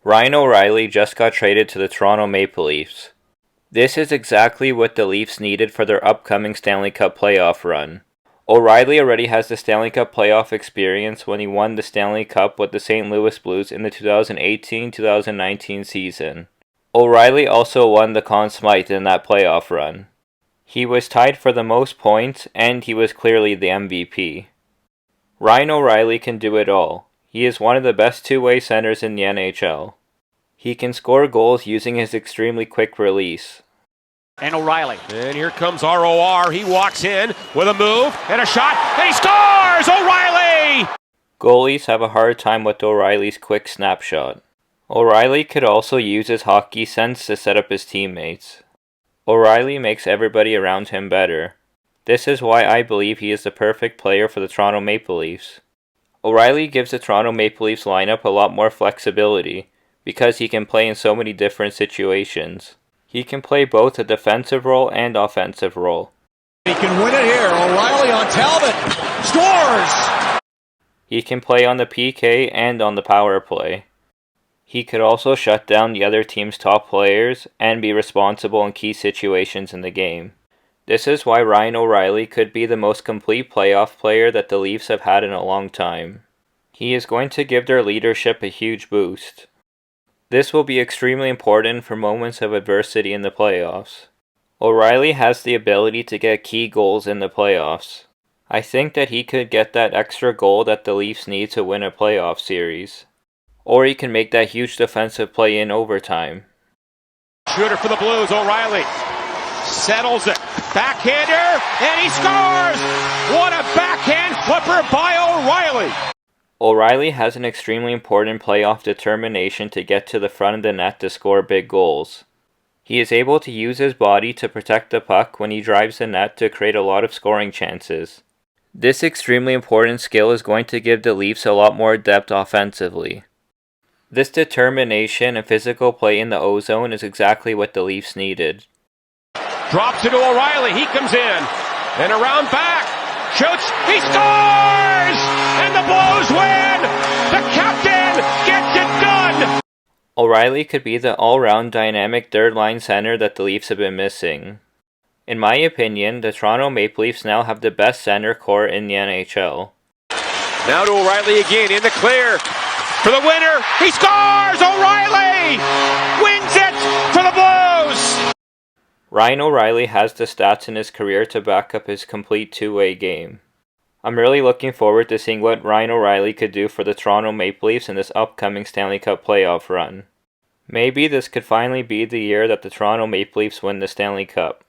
Ryan O'Reilly just got traded to the Toronto Maple Leafs. This is exactly what the Leafs needed for their upcoming Stanley Cup playoff run. O'Reilly already has the Stanley Cup playoff experience when he won the Stanley Cup with the St. Louis Blues in the 2018-2019 season. O'Reilly also won the Conn Smythe in that playoff run. He was tied for the most points, and he was clearly the MVP. Ryan O'Reilly can do it all. He is one of the best two-way centers in the NHL. He can score goals using his extremely quick release. And O'Reilly. And here comes ROR. He walks in with a move and a shot, and he scores! O'Reilly! Goalies have a hard time with O'Reilly's quick snapshot. O'Reilly could also use his hockey sense to set up his teammates. O'Reilly makes everybody around him better. This is why I believe he is the perfect player for the Toronto Maple Leafs. O'Reilly gives the Toronto Maple Leafs lineup a lot more flexibility because he can play in so many different situations. He can play both a defensive role and offensive role. He can win it here. O'Reilly on Talbot. Scores! He can play on the PK and on the power play. He could also shut down the other team's top players and be responsible in key situations in the game. This is why Ryan O'Reilly could be the most complete playoff player that the Leafs have had in a long time. He is going to give their leadership a huge boost. This will be extremely important for moments of adversity in the playoffs. O'Reilly has the ability to get key goals in the playoffs. I think that he could get that extra goal that the Leafs need to win a playoff series. Or he can make that huge defensive play in overtime. Shooter for the Blues, O'Reilly. Settles it. Backhander, and he scores! What a backhand flipper by O'Reilly! O'Reilly has an extremely important playoff determination to get to the front of the net to score big goals. He is able to use his body to protect the puck when he drives the net to create a lot of scoring chances. This extremely important skill is going to give the Leafs a lot more depth offensively. This determination and physical play in the O-zone is exactly what the Leafs needed. Drops it to O'Reilly. He comes in. And around back. Shoots. He scores! And the Blues win! The captain gets it done! O'Reilly could be the all-round dynamic third-line center that the Leafs have been missing. In my opinion, the Toronto Maple Leafs now have the best center core in the NHL. Now to O'Reilly again in the clear. For the winner. He scores! O'Reilly wins it for the Blues! Ryan O'Reilly has the stats in his career to back up his complete two-way game. I'm really looking forward to seeing what Ryan O'Reilly could do for the Toronto Maple Leafs in this upcoming Stanley Cup playoff run. Maybe this could finally be the year that the Toronto Maple Leafs win the Stanley Cup.